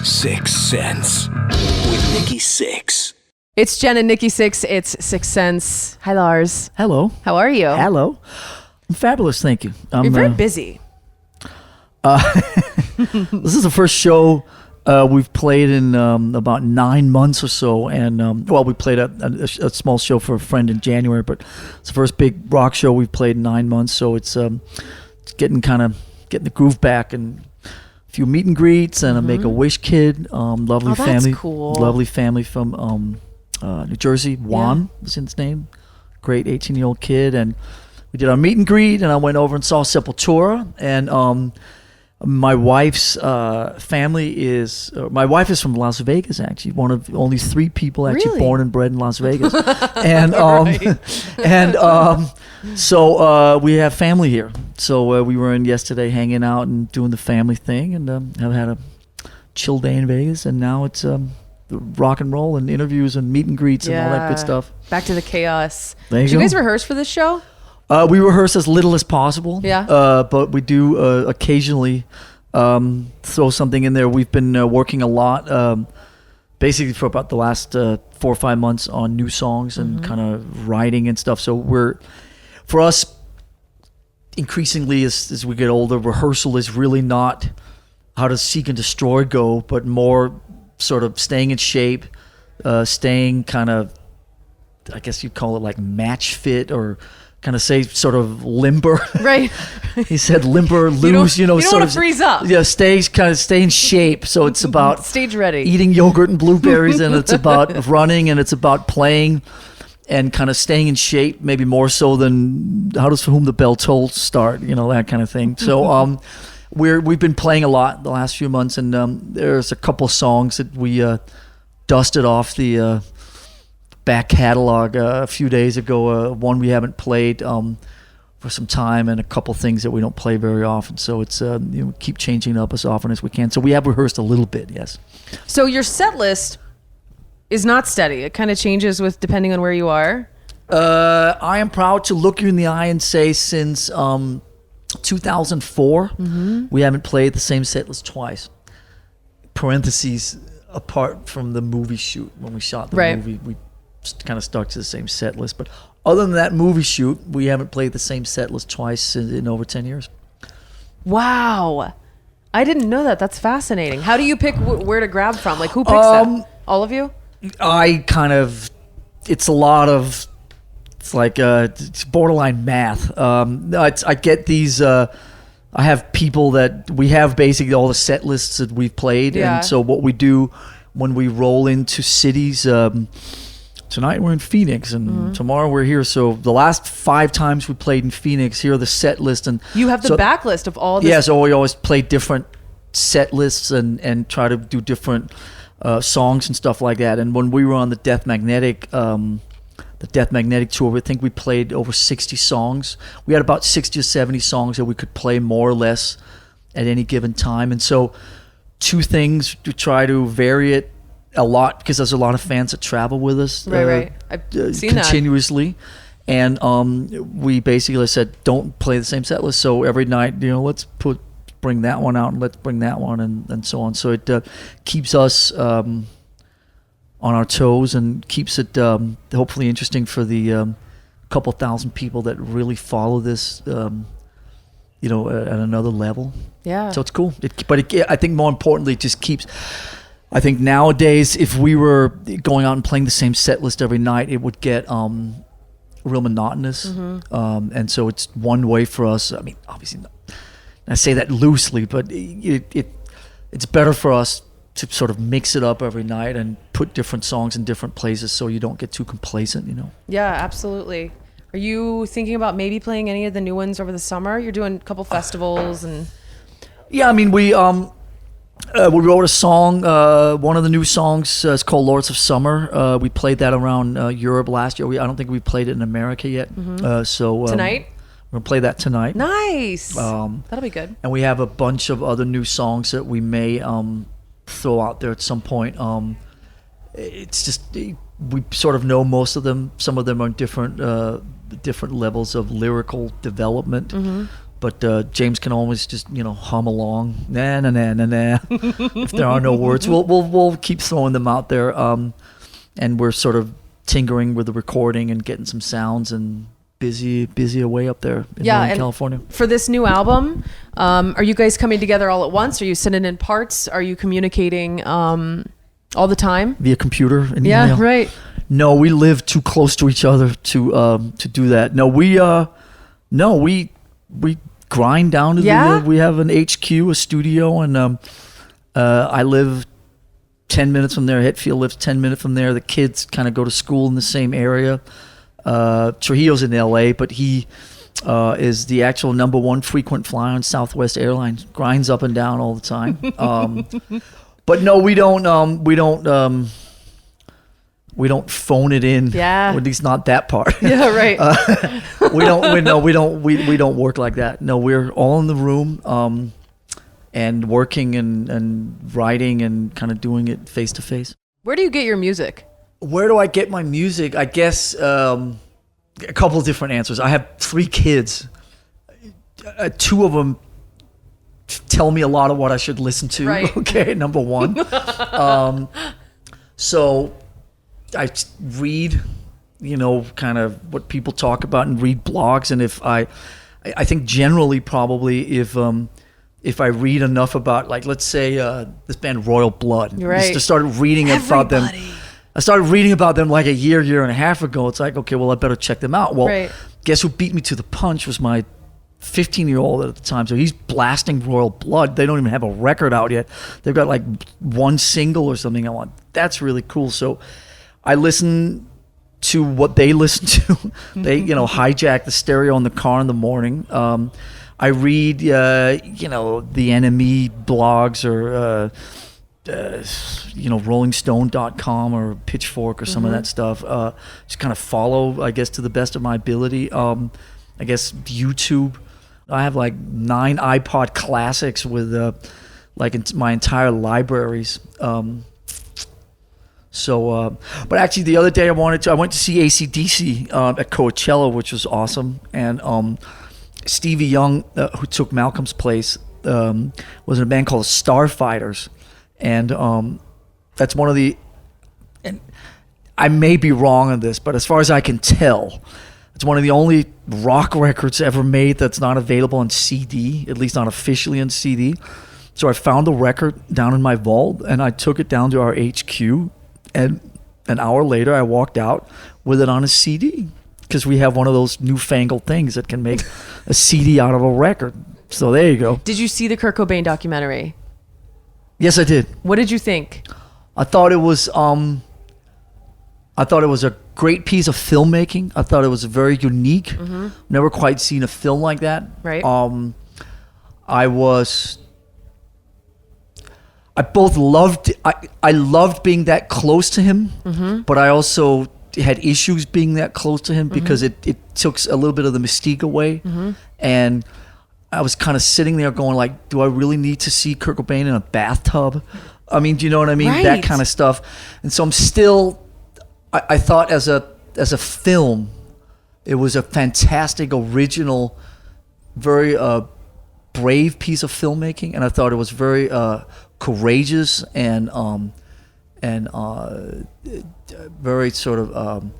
Sixx Sense with Nikki Sixx. It's Jen and Nikki Sixx. It's Sixx Sense. Hi, Lars. Hello. How are you? Hello. I'm fabulous, thank you. You're very busy. This is the first show we've played in about 9 months or so, and we played a small show for a friend in January, but it's the first big rock show we've played in 9 months, so it's getting the groove back, and a few meet and greets, and a Make-A-Wish kid, lovely family, cool. Lovely family from New Jersey. Juan was his name, great 18-year-old kid, and we did our meet and greet, and I went over and saw Sepultura, and my wife's family is my wife is from Las Vegas, actually, one of only 3 people actually born and bred in Las Vegas, and so we have family here. So we were in yesterday hanging out and doing the family thing, and have had a chill day in Vegas, and now it's rock and roll and interviews and meet and greets and all that good stuff. Back to the chaos. There you Did go. you guys rehearse for this show? We rehearse as little as possible. Yeah. But we do occasionally throw something in there. We've been working a lot, basically for about the last 4 or 5 months on new songs and kind of writing and stuff. So for us, increasingly as we get older, rehearsal is really not how does Seek and Destroy go, but more sort of staying in shape, staying kind of, I guess you'd call it like match fit, or kind of say sort of limber. Right. He said limber, loose, you don't sort want of to freeze up. Yeah, stay in shape. So it's about Stage ready. eating yogurt and blueberries, and it's about running, and it's about playing and kind of staying in shape, maybe more so than how does For Whom the Bell Tolls start, that kind of thing. So we've been playing a lot the last few months, and there's a couple songs that we dusted off the back catalog a few days ago. One we haven't played for some time, and a couple things that we don't play very often. So it's keep changing up as often as we can. So we have rehearsed a little bit, yes. So your set list is not steady. It kind of changes depending on where you are. I am proud to look you in the eye and say since 2004, we haven't played the same set list twice. Parentheses, apart from the movie shoot. When we shot the movie, we kind of stuck to the same set list. But other than that movie shoot, we haven't played the same set list twice in over 10 years. Wow. I didn't know that. That's fascinating. How do you pick where to grab from? Like, who picks that? All of you? It's borderline math. I get these, I have people that we have basically all the set lists that we've played. Yeah. And so what we do when we roll into cities, tonight we're in Phoenix, and tomorrow we're here. So the last 5 times we played in Phoenix, here are the set list. And you have the backlist of all this. Yeah, so we always play different set lists and try to do different songs and stuff like that. And when we were on the Death Magnetic tour, I think we played over 60 songs. We had about 60 or 70 songs that we could play more or less at any given time. And so 2 things to try to vary it a lot, because there's a lot of fans that travel with us right. I've seen continuously. And we basically said, don't play the same set list. So every night, let's bring that one out, and let's bring that one, and so on. So it keeps us on our toes, and keeps it hopefully interesting for the couple thousand people that really follow this, at another level. Yeah. So it's cool. I think more importantly, it just keeps. I think nowadays, if we were going out and playing the same set list every night, it would get real monotonous. And so it's one way for us. I mean, obviously, I say that loosely, but it's better for us to sort of mix it up every night and put different songs in different places, so you don't get too complacent, Yeah, absolutely. Are you thinking about maybe playing any of the new ones over the summer? You're doing a couple festivals and. Yeah, I mean, we wrote a song. One of the new songs is called "Lords of Summer." We played that around Europe last year. I don't think we played it in America yet. So tonight. We're gonna play that tonight. Nice. That'll be good. And we have a bunch of other new songs that we may throw out there at some point. It's just we sort of know most of them. Some of them are different levels of lyrical development. But James can always just hum along, na na na na na. If there are no words, we'll keep throwing them out there, and we're sort of tinkering with the recording and getting some sounds and busy away up there in Northern California. For this new album, are you guys coming together all at once? Are you sending in parts? Are you communicating all the time via computer and email? Yeah, right. No, we live too close to each other to do that. No, we grind down to we have an HQ, a studio, and I live 10 minutes from there. Hetfield lives 10 minutes from there. The kids kind of go to school in the same area. Trujillo's in LA, but he is the actual number one frequent flyer on Southwest Airlines. Grinds up and down all the time. But no, we don't phone it in. Yeah. Or at least not that part. Yeah, right. We don't work like that. No, we're all in the room, and working and writing and kind of doing it face to face. Where do you get your music? Where do I get my music? I guess a couple of different answers. I have 3 kids. 2 of them tell me a lot of what I should listen to. Right. Okay, number 1. So I read, kind of what people talk about and read blogs. And if I think generally probably if I read enough about, like, let's say this band Royal Blood. Right. Just started reading about them. I started reading about them like a year and a half ago. It's like, okay, well, I better check them out. Well, guess who beat me to the punch was my 15-year-old at the time. So he's blasting Royal Blood. They don't even have a record out yet. They've got like 1 single or something. I want, that's really cool. So I listen to what they listen to. They, hijack the stereo in the car in the morning. I read, the Enemy blogs or, rollingstone.com or Pitchfork or some of that stuff. Just kind of follow, I guess, to the best of my ability. I guess YouTube. I have like 9 iPod classics with my entire libraries. But actually the other day I went to see AC/DC at Coachella, which was awesome. And Stevie Young, who took Malcolm's place, was in a band called Starfighters. And that's one of the, and I may be wrong on this, but as far as I can tell, it's one of the only rock records ever made that's not available on CD, at least not officially on CD. So I found the record down in my vault, and I took it down to our HQ, and an hour later I walked out with it on a CD, because we have one of those newfangled things that can make a CD out of a record. So there you go. Did you see the Kurt Cobain documentary? Yes, I did. What did you think? I thought it was a great piece of filmmaking. I thought it was very unique. Mm-hmm. Never quite seen a film like that. Right. I loved being that close to him, mm-hmm. but I also had issues being that close to him because mm-hmm. it took a little bit of the mystique away. Mm-hmm. And I was kind of sitting there going like, do I really need to see Kurt Cobain in a bathtub? I mean, do you know what I mean? Right. That kind of stuff. And so I'm still, I thought as a film, it was a fantastic, original, very brave piece of filmmaking. And I thought it was very courageous and very sort of,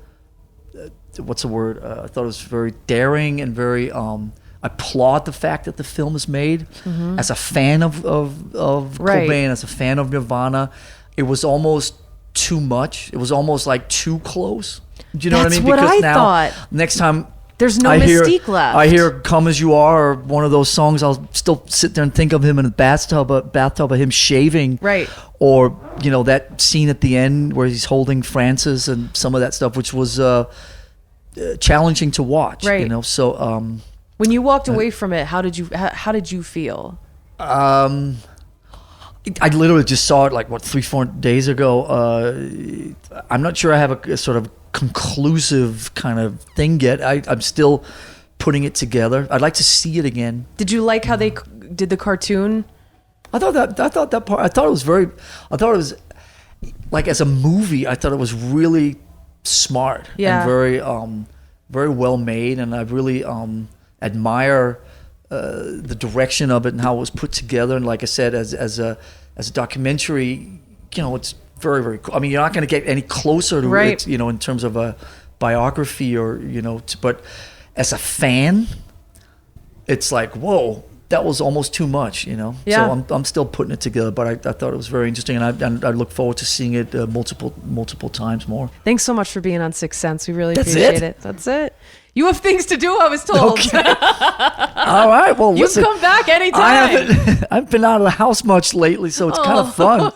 what's the word? I thought it was very daring and very, I applaud the fact that the film is made. Mm-hmm. As a fan of right. Cobain, as a fan of Nirvana, it was almost too much. It was almost like too close. Do you know That's what I mean? What Because I now, thought. next time there's no mystique left. I hear "Come as You Are" or one of those songs, I'll still sit there and think of him in a bathtub of him shaving. Right. Or, that scene at the end where he's holding Frances and some of that stuff, which was challenging to watch. Right. So when you walked away from it, how did you feel? I literally just saw it like 3-4 days ago. I'm not sure I have a sort of conclusive kind of thing yet. I'm still putting it together. I'd like to see it again. Did you like how they did the cartoon? I thought it was like, as a movie, I thought it was really smart. Yeah. And very very well made, and I really admire the direction of it and how it was put together. And like I said, as a documentary, it's very, very cool. I mean, you're not going to get any closer to it, in terms of a biography or, but as a fan, it's like, whoa, that was almost too much, Yeah. So I'm still putting it together, but I thought it was very interesting, and I look forward to seeing it multiple times more. Thanks so much for being on Sixth Sense. We really appreciate it. That's it. You have things to do, I was told. Okay. All right. Well, you listen. come back anytime. I haven't been out of the house much lately, so it's kind of fun.